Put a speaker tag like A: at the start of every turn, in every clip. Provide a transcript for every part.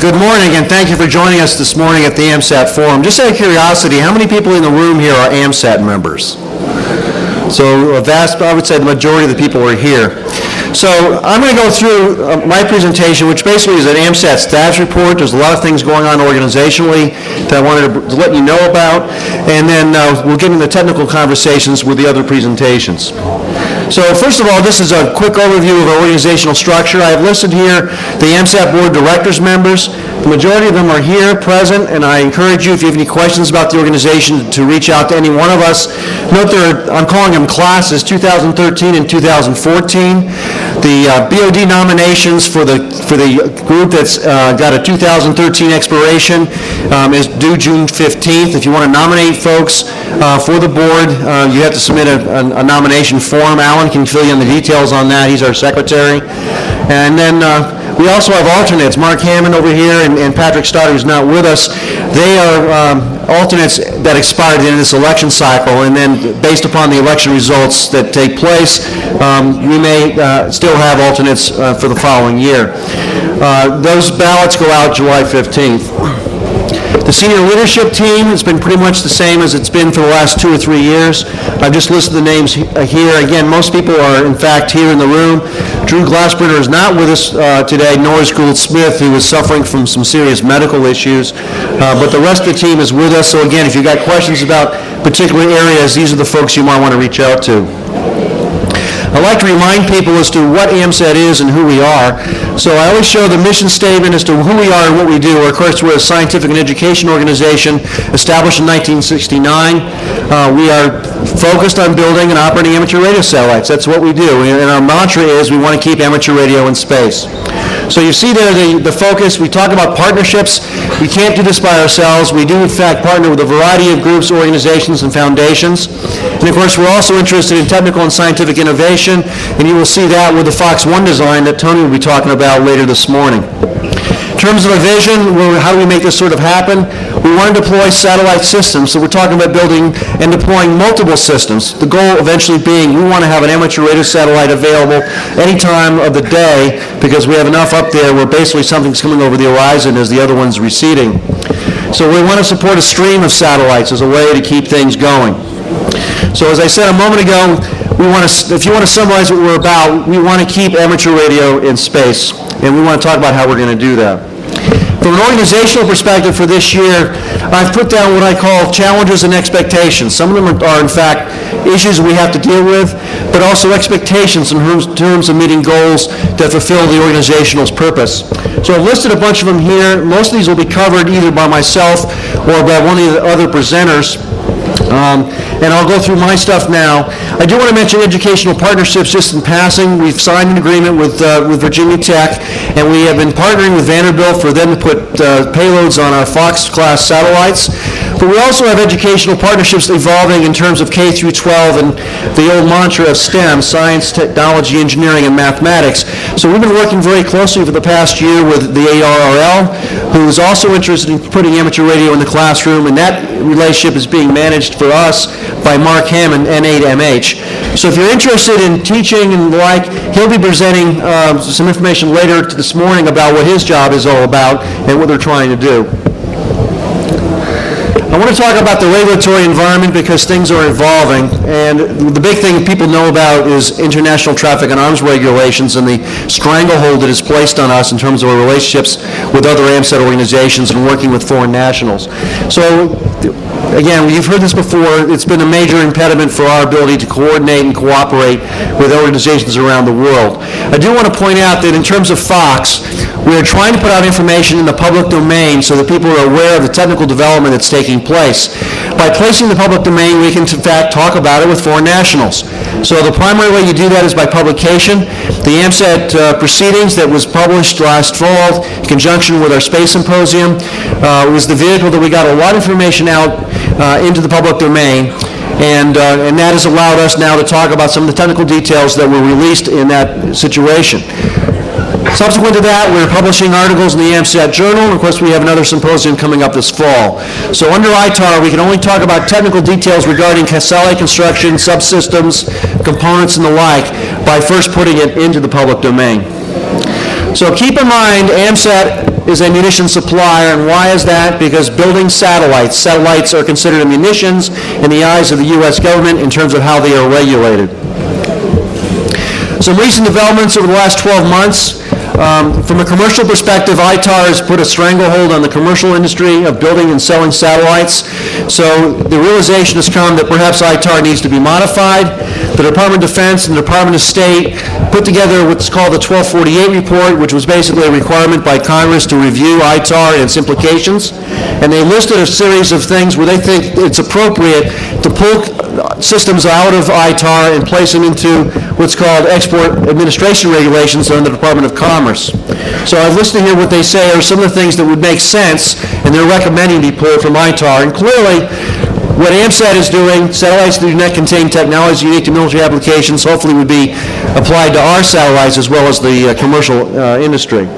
A: Good morning, and thank you for joining us this morning at the AMSAT Forum. Just out of curiosity, how many people in the room here are AMSAT members? So I would say the majority of the people are here. So I'm going to go through my presentation, which basically is an AMSAT status report. There's a lot of things going on organizationally that I wanted to let you know about, and then we'll get into technical conversations with the other presentations. So first of all, this is a quick overview of our organizational structure. I have listed here the AMSAT Board Directors members. The majority of them are here, present, and I encourage you, if you have any questions about the organization, to reach out to any one of us. Note I'm calling them classes, 2013 and 2014. The BOD nominations for the group that's got a 2013 expiration is due June 15th. If you want to nominate folks for the board, you have to submit a nomination form. Alan can fill you in the details on that. He's our secretary. And then we also have alternates. Mark Hammond over here and Patrick Stoddard, who's not with us. They are alternates that expired at the end of this election cycle, and then based upon the election results that take place, we may still have alternates for the following year. Those ballots go out July 15th. The senior leadership team has been pretty much the same as it's been for the last 2 or 3 years. I've just listed the names here. Again, most people are, in fact, here in the room. Drew Glassbrenner is not with us today, nor is Gould Smith, who is suffering from some serious medical issues. But the rest of the team is with us. So again, if you've got questions about particular areas, these are the folks you might want to reach out to. I like to remind people as to what AMSAT is and who we are. So I always show the mission statement as to who we are and what we do. Of course, we're a scientific and education organization established in 1969. We are focused on building and operating amateur radio satellites. That's what we do. And our mantra is we want to keep amateur radio in space. So you see there the focus. We talk about partnerships. We can't do this by ourselves. We do, in fact, partner with a variety of groups, organizations, and foundations. And, of course, we're also interested in technical and scientific innovation, and you will see that with the Fox 1 design that Tony will be talking about later this morning. In terms of a vision, how do we make this sort of happen? We want to deploy satellite systems, so we're talking about building and deploying multiple systems. The goal eventually being we want to have an amateur radio satellite available any time of the day because we have enough up there where basically something's coming over the horizon as the other one's receding. So we want to support a stream of satellites as a way to keep things going. So as I said a moment ago, if you want to summarize what we're about, we want to keep amateur radio in space, and we want to talk about how we're going to do that. From an organizational perspective for this year, I've put down what I call challenges and expectations. Some of them are in fact, issues we have to deal with, but also expectations in terms of meeting goals that fulfill the organizational's purpose. So I've listed a bunch of them here. Most of these will be covered either by myself or by one of the other presenters. And I'll go through my stuff now. I do want to mention educational partnerships just in passing. We've signed an agreement with Virginia Tech, and we have been partnering with Vanderbilt for them to put payloads on our Fox-class satellites. But we also have educational partnerships evolving in terms of K through 12 and the old mantra of STEM, science, technology, engineering, and mathematics. So we've been working very closely for the past year with the ARRL, who is also interested in putting amateur radio in the classroom, and that relationship is being managed for us by Mark Hammond, N8MH. So if you're interested in teaching and the like, he'll be presenting some information later this morning about what his job is all about and what they're trying to do. I want to talk about the regulatory environment because things are evolving, and the big thing people know about is international traffic and arms regulations and the stranglehold that is placed on us in terms of our relationships with other AMSAT organizations and working with foreign nationals. So again, you've heard this before, it's been a major impediment for our ability to coordinate and cooperate with organizations around the world. I do want to point out that in terms of Fox, we are trying to put out information in the public domain so that people are aware of the technical development that's taking place. By placing the public domain, we can in fact talk about it with foreign nationals. So the primary way you do that is by publication. The AMSAT proceedings that was published last fall in conjunction with our Space Symposium was the vehicle that we got a lot of information out into the public domain. And that has allowed us now to talk about some of the technical details that were released in that situation. Subsequent to that, we're publishing articles in the AMSAT Journal, and of course we have another symposium coming up this fall. So under ITAR, we can only talk about technical details regarding satellite construction, subsystems, components, and the like by first putting it into the public domain. So keep in mind, AMSAT is a munitions supplier, and why is that? Because building satellites. Satellites are considered munitions in the eyes of the U.S. government in terms of how they are regulated. Some recent developments over the last 12 months. From a commercial perspective, ITAR has put a stranglehold on the commercial industry of building and selling satellites. So the realization has come that perhaps ITAR needs to be modified. The Department of Defense and the Department of State put together what's called the 1248 report, which was basically a requirement by Congress to review ITAR and its implications. And they listed a series of things where they think it's appropriate to pull systems out of ITAR and place them into what's called export administration regulations under the Department of Commerce. So I've listed here what they say are some of the things that would make sense, and they're recommending be pulled from ITAR. And clearly, what AMSAT is doing, satellites that do not contain technology unique to military applications, hopefully would be applied to our satellites as well as the commercial industry.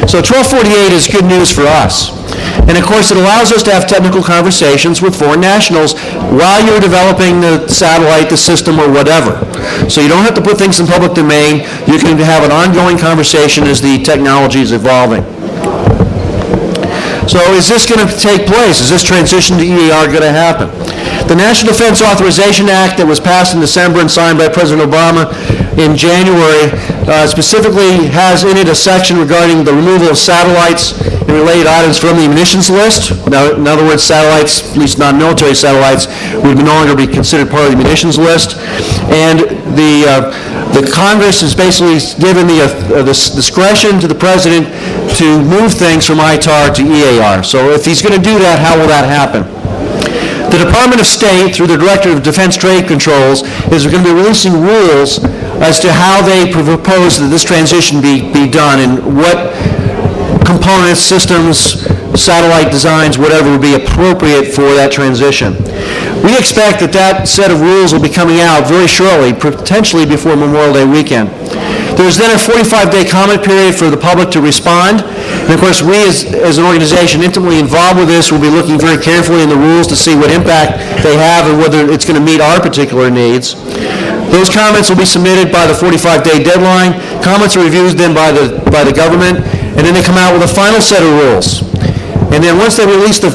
A: So 1248 is good news for us. And of course, it allows us to have technical conversations with foreign nationals while you're developing the satellite, the system, or whatever. So you don't have to put things in public domain. You can have an ongoing conversation as the technology is evolving. So is this going to take place? Is this transition to EAR going to happen? The National Defense Authorization Act that was passed in December and signed by President Obama in January specifically has in it a section regarding the removal of satellites and related items from the munitions list. Now, in other words, satellites, at least non-military satellites, would no longer be considered part of the munitions list. And the Congress has basically given the discretion to the President to move things from ITAR to EAR. So if he's going to do that, how will that happen? The Department of State, through the Director of Defense Trade Controls, is going to be releasing rules as to how they propose that this transition be done and what components, systems, satellite designs, whatever would be appropriate for that transition. We expect that that set of rules will be coming out very shortly, potentially before Memorial Day weekend. There's then a 45-day comment period for the public to respond. And of course, we as an organization intimately involved with this will be looking very carefully in the rules to see what impact they have and whether it's going to meet our particular needs. Those comments will be submitted by the 45-day deadline. Comments are reviewed then by the government, and then they come out with a final set of rules. And then once they release the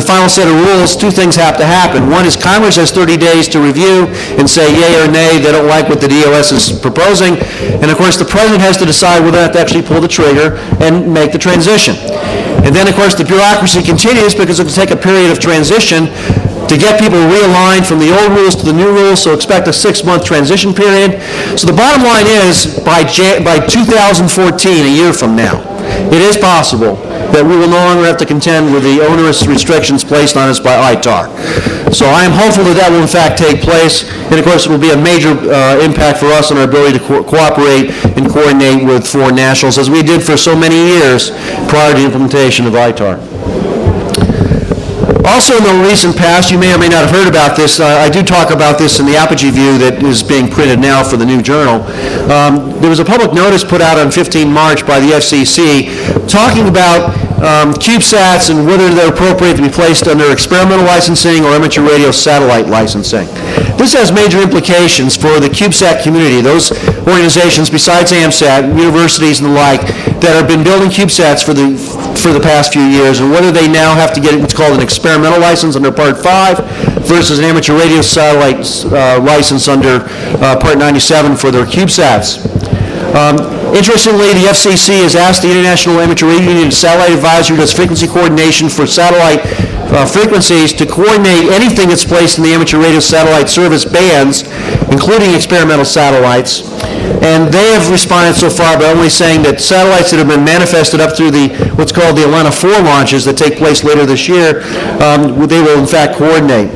A: final set of rules, two things have to happen. One is Congress has 30 days to review and say yay or nay, they don't like what the DOS is proposing. And of course, the President has to decide whether or not to actually pull the trigger and make the transition. And then, of course, the bureaucracy continues because it will take a period of transition to get people realigned from the old rules to the new rules, so expect a 6-month transition period. So the bottom line is, by 2014, a year from now, it is possible that we will no longer have to contend with the onerous restrictions placed on us by ITAR. So I am hopeful that that will in fact take place, and of course it will be a major impact for us on our ability to cooperate and coordinate with foreign nationals, as we did for so many years prior to the implementation of ITAR. Also in the recent past, you may or may not have heard about this, I do talk about this in the Apogee View that is being printed now for the new journal. There was a public notice put out on 15 March by the FCC talking about CubeSats and whether they're appropriate to be placed under experimental licensing or amateur radio satellite licensing. This has major implications for the CubeSat community, those organizations besides AMSAT, universities and the like, that have been building CubeSats for the past few years, and whether they now have to get what's called an experimental license under Part 5 versus an amateur radio satellite license under Part 97 for their CubeSats. Interestingly, the FCC has asked the International Amateur Radio Union Satellite Advisory, who does frequency coordination for satellite frequencies, to coordinate anything that's placed in the amateur radio satellite service bands, including experimental satellites. And they have responded so far by only saying that satellites that have been manifested up through what's called the Atlanta 4 launches that take place later this year, they will in fact coordinate.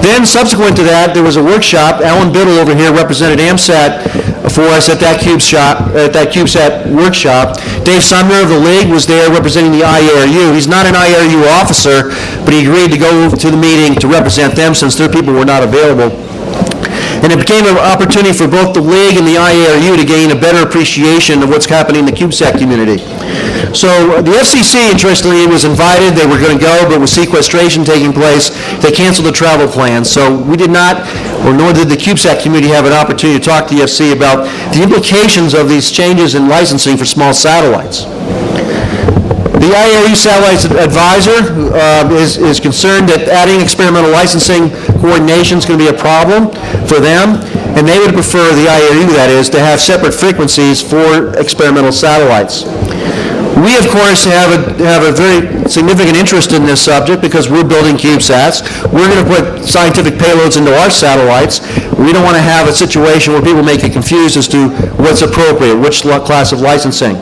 A: Then subsequent to that, there was a workshop. Alan Biddle over here represented AMSAT for us at that CubeSat workshop. Dave Sumner of the League was there representing the IARU. He's not an IARU officer, but he agreed to go to the meeting to represent them since their people were not available. And it became an opportunity for both the League and the IARU to gain a better appreciation of what's happening in the CubeSat community. So the FCC, interestingly, was invited. They were going to go, but with sequestration taking place, they canceled the travel plans. So we did not, or nor did the CubeSat community have an opportunity to talk to the FCC about the implications of these changes in licensing for small satellites. The IAU Satellites Advisor is concerned that adding experimental licensing coordination is going to be a problem for them, and they would prefer, the IAU that is, to have separate frequencies for experimental satellites. We, of course, have a very significant interest in this subject because we're building CubeSats. We're going to put scientific payloads into our satellites. We don't want to have a situation where people may get confused as to what's appropriate, which class of licensing.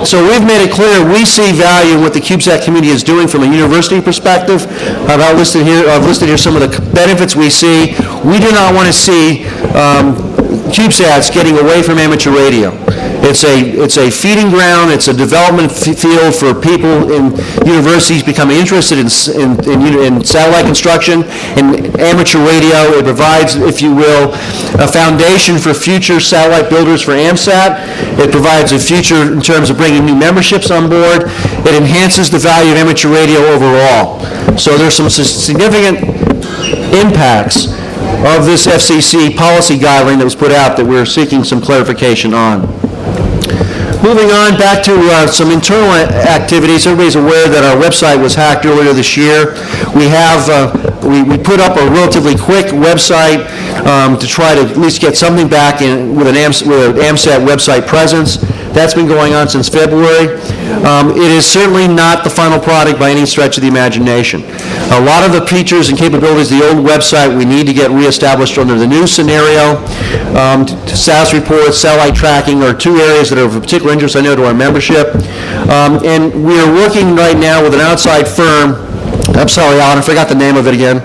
A: So we've made it clear we see value in what the CubeSat community is doing from a university perspective. I've listed here some of the benefits we see. We do not want to see CubeSats getting away from amateur radio. It's a feeding ground. It's a development field for people in universities becoming interested in satellite construction and amateur radio. It provides, if you will, a foundation for future satellite builders for AMSAT. It provides a future in terms of bringing new memberships on board. It enhances the value of amateur radio overall. So there's some significant impacts of this FCC policy guideline that was put out that we're seeking some clarification on. Moving on back to some internal activities. Everybody's aware that our website was hacked earlier this year. We put up a relatively quick website to try to at least get something back with an AMSAT website presence. That's been going on since February. It is certainly not the final product by any stretch of the imagination. A lot of the features and capabilities of the old website we need to get reestablished under the new scenario. Status reports, satellite tracking are two areas that are of particular interest, I know, to our membership. And we are working right now with an outside firm. I'm sorry, Alan, I forgot the name of it again.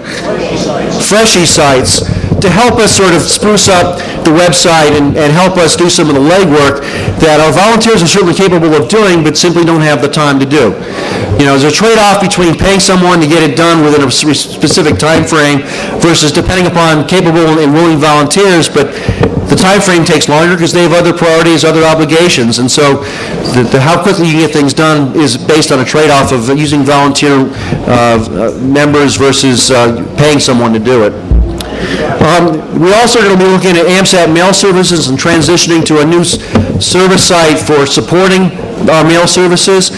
A: Freshy Sites, to help us sort of spruce up the website and help us do some of the legwork that our volunteers are certainly capable of doing, but simply don't have the time to do. You know, there's a trade-off between paying someone to get it done within a specific time frame versus depending upon capable and willing volunteers, but the time frame takes longer because they have other priorities, other obligations, and so how quickly you get things done is based on a trade-off of using volunteer members versus paying someone to do it. We're also going to be looking at AMSAT mail services and transitioning to a new service site for supporting our mail services.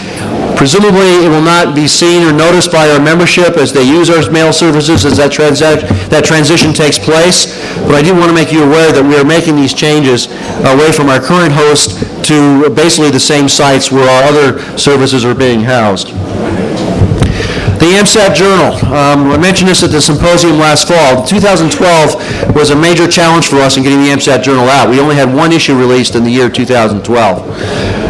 A: Presumably, it will not be seen or noticed by our membership as they use our mail services as that transition takes place. But I do want to make you aware that we are making these changes away from our current host to basically the same sites where our other services are being housed. The AMSAT Journal. I mentioned this at the symposium last fall. 2012 was a major challenge for us in getting the AMSAT Journal out. We only had one issue released in the year 2012.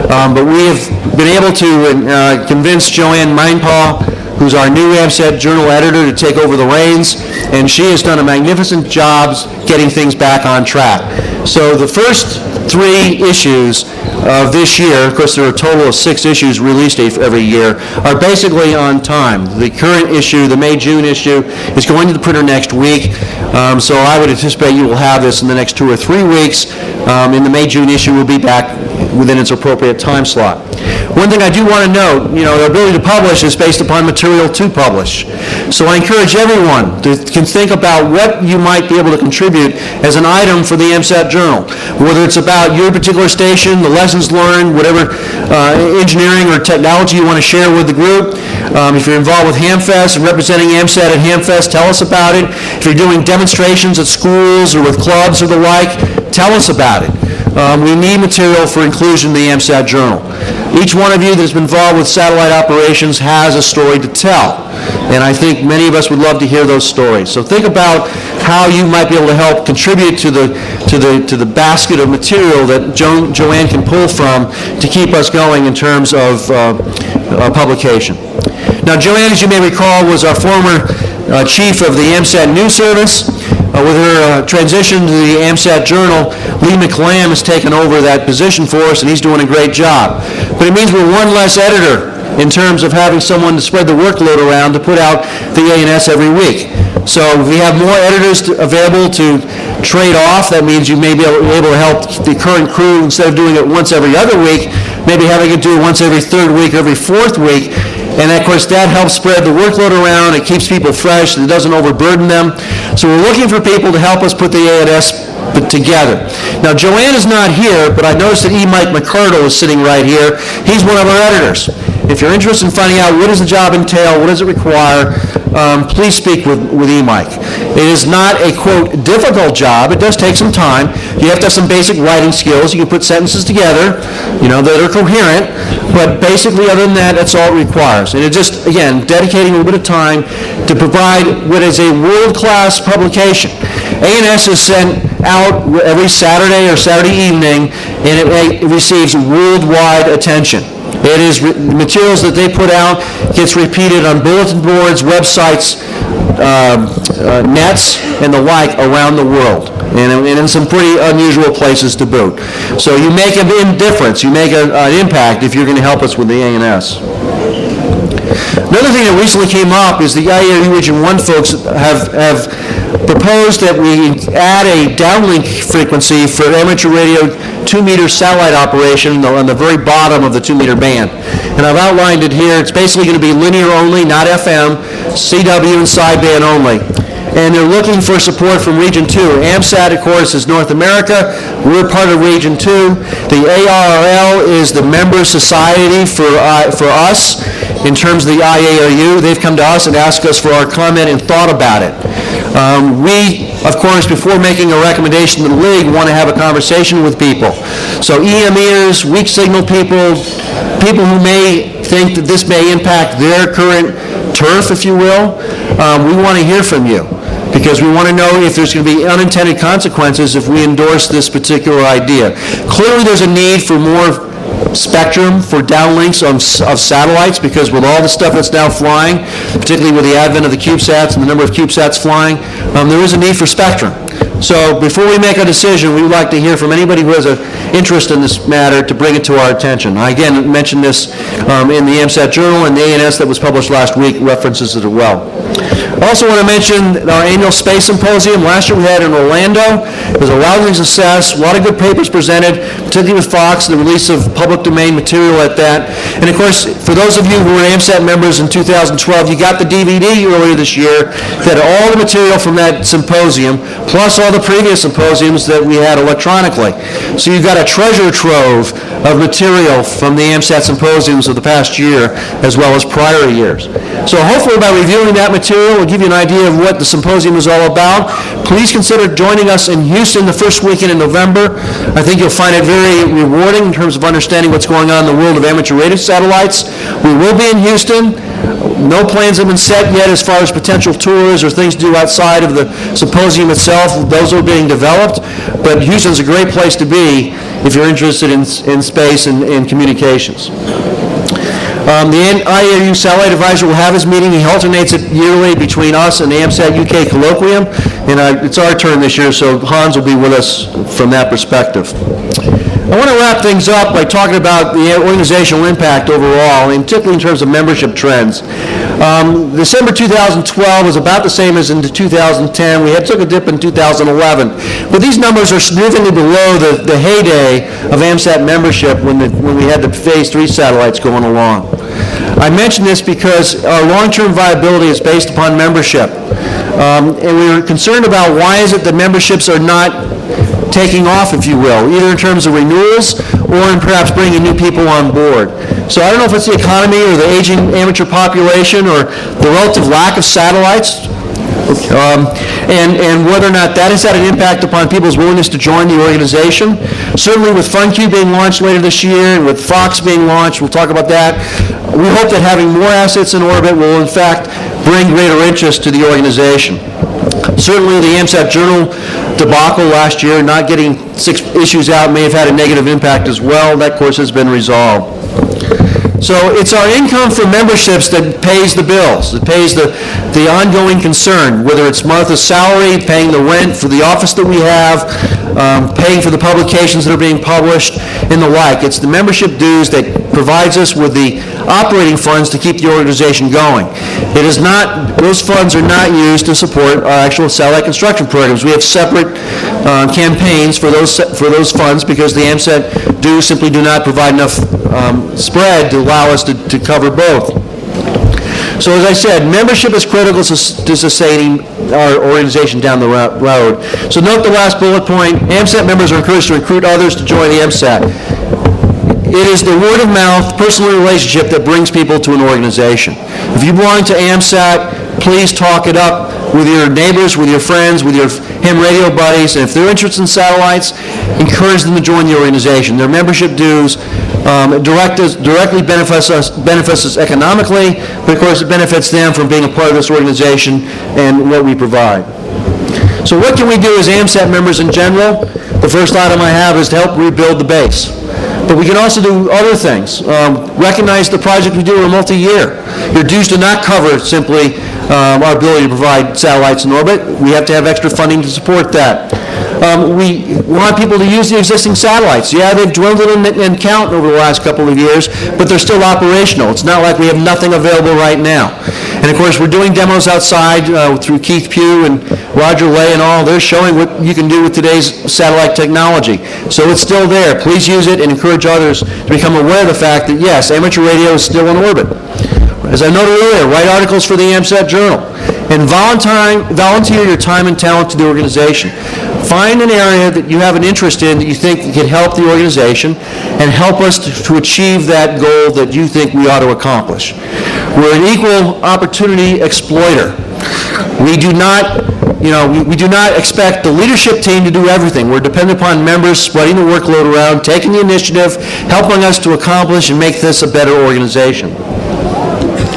A: But we have been able to convince Joanne Mindpaw, who's our new AMSAT Journal editor, to take over the reins, and she has done a magnificent job getting things back on track. So the first 3 issues of this year, of course there are a total of 6 issues released every year, are basically on time. The current issue, the May-June issue, is going to the printer next week, so I would anticipate you will have this in the next 2 or 3 weeks, and the May-June issue will be back within its appropriate time slot. One thing I do want to note, the ability to publish is based upon material to publish. So I encourage everyone to think about what you might be able to contribute as an item for the AMSAT Journal, whether it's about your particular station, the lessons learned, whatever engineering or technology you want to share with the group. If you're involved with HamFest and representing AMSAT at HamFest, tell us about it. If you're doing demonstrations at schools or with clubs or the like, tell us about it. We need material for inclusion in the AMSAT Journal. Each one of you that's been involved with satellite operations has a story to tell, and I think many of us would love to hear those stories. So think about how you might be able to help contribute to the basket of material that Joanne can pull from to keep us going in terms of publication. Now, Joanne, as you may recall, was our former chief of the AMSAT News Service. With her transition to the AMSAT Journal, Lee McLam has taken over that position for us, and he's doing a great job. But it means we're one less editor in terms of having someone to spread the workload around to put out the A&S every week. So if we have more editors available to trade off, that means you may be able to help the current crew, instead of doing it once every other week, maybe having it do once every third week, every fourth week. And of course, that helps spread the workload around. It keeps people fresh. It doesn't overburden them. So we're looking for people to help us put the A&S together. Now, Joanne is not here, but I noticed that E. Mike McCardle is sitting right here. He's one of our editors. If you're interested in finding out what does the job entail, what does it require, please speak with E. Mike. It is not a, quote, difficult job. It does take some time. You have to have some basic writing skills. You can put sentences together, that are coherent, but basically, other than that, that's all it requires. And it just, again, dedicating a little bit of time to provide what is a world-class publication. A&S is sent out every Saturday or Saturday evening, and it receives worldwide attention. It is materials that they put out, gets repeated on bulletin boards, websites, nets, and the like around the world, and in some pretty unusual places to boot. So you make a difference, you make an impact if you're going to help us with the A&S. Another thing that recently came up is the IARU Region 1 folks have proposed that we add a downlink frequency for amateur radio 2-meter satellite operation on the very bottom of the 2-meter band. And I've outlined it here. It's basically going to be linear only, not FM, CW and sideband only. And they're looking for support from Region 2. AMSAT, of course, is North America. We're part of Region 2. The ARRL is the member society for us in terms of the IARU. They've come to us and asked us for our comment and thought about it. We, of course, before making a recommendation to the league, want to have a conversation with people. So EMEers, weak signal people, people who may think that this may impact their current turf, if you will, we want to hear from you, because we want to know if there's going to be unintended consequences if we endorse this particular idea. Clearly, there's a need for more spectrum for downlinks of satellites, because with all the stuff that's now flying, particularly with the advent of the CubeSats and the number of CubeSats flying, there is a need for spectrum. So before we make a decision, we would like to hear from anybody who has an interest in this matter to bring it to our attention. I again mentioned this in the AMSAT Journal, and the A&S that was published last week references it as well. I also want to mention our annual Space Symposium. Last year we had in Orlando. It was a rousing success, a lot of good papers presented, particularly with Fox, the release of public domain material at that. And of course, for those of you who were AMSAT members in 2012, you got the DVD earlier this year that had all the material from that symposium, plus all the previous symposiums that we had electronically. So you've got a treasure trove of material from the AMSAT symposiums of the past year, as well as prior years. So hopefully by reviewing that material, we'll give you an idea of what the symposium is all about. Please consider joining us in Houston the first weekend in November. I think you'll find it very rewarding in terms of understanding what's going on in the world of amateur radio satellites. We will be in Houston. No plans have been set yet as far as potential tours or things to do outside of the symposium itself. Those are being developed, but Houston's a great place to be if you're interested in space and communications. The IARU Satellite Advisor will have his meeting. He alternates it yearly between us and the AMSAT UK Colloquium, and it's our turn this year, so Hans will be with us from that perspective. I want to wrap things up by talking about the organizational impact overall, and particularly in terms of membership trends. December 2012 was about the same as in 2010. We took a dip in 2011, but these numbers are significantly below the heyday of AMSAT membership when we had the Phase 3 satellites going along. I mention this because our long-term viability is based upon membership, and we were concerned about why is it that memberships are not taking off, if you will, either in terms of renewals or in perhaps bringing new people on board. So I don't know if it's the economy or the aging amateur population or the relative lack of satellites, and whether or not that has had an impact upon people's willingness to join the organization. Certainly with FunQ being launched later this year and with Fox being launched, we'll talk about that. We hope that having more assets in orbit will in fact bring greater interest to the organization. Certainly the AMSAT Journal debacle last year, not getting 6 issues out, may have had a negative impact as well. That, of course, has been resolved. So it's our income from memberships that pays the bills. It pays the ongoing concern, whether it's Martha's salary, paying the rent for the office that we have, paying for the publications that are being published, and the like. It's the membership dues that provides us with the operating funds to keep the organization going. It is not, those funds are not used to support our actual satellite construction programs. We have separate campaigns for those funds because the AMSAT dues simply do not provide enough spread to allow us to cover both. So as I said, membership is critical to sustaining our organization down the road. So note the last bullet point, AMSAT members are encouraged to recruit others to join the AMSAT. It is the word of mouth, personal relationship that brings people to an organization. If you belong to AMSAT, please talk it up with your neighbors, with your friends, with your ham radio buddies, and if they're interested in satellites, encourage them to join the organization. Their membership dues directly benefits us economically, but of course it benefits them from being a part of this organization and what we provide. So what can we do as AMSAT members in general? The first item I have is to help rebuild the base. But we can also do other things. Recognize the project we do are multi-year. Your dues do not cover simply our ability to provide satellites in orbit. We have to have extra funding to support that. We want people to use the existing satellites. Yeah, they've dwindled in count over the last couple of years, but they're still operational. It's not like we have nothing available right now. And of course, we're doing demos outside through Keith Pugh and Roger Lay and all. They're showing what you can do with today's satellite technology. So it's still there. Please use it and encourage others to become aware of the fact that, yes, amateur radio is still in orbit. As I noted earlier, write articles for the AMSAT Journal and volunteer your time and talent to the organization. Find an area that you have an interest in that you think can help the organization and help us to achieve that goal that you think we ought to accomplish. We're an equal opportunity exploiter. We do not, we do not expect the leadership team to do everything. We're dependent upon members spreading the workload around, taking the initiative, helping us to accomplish and make this a better organization.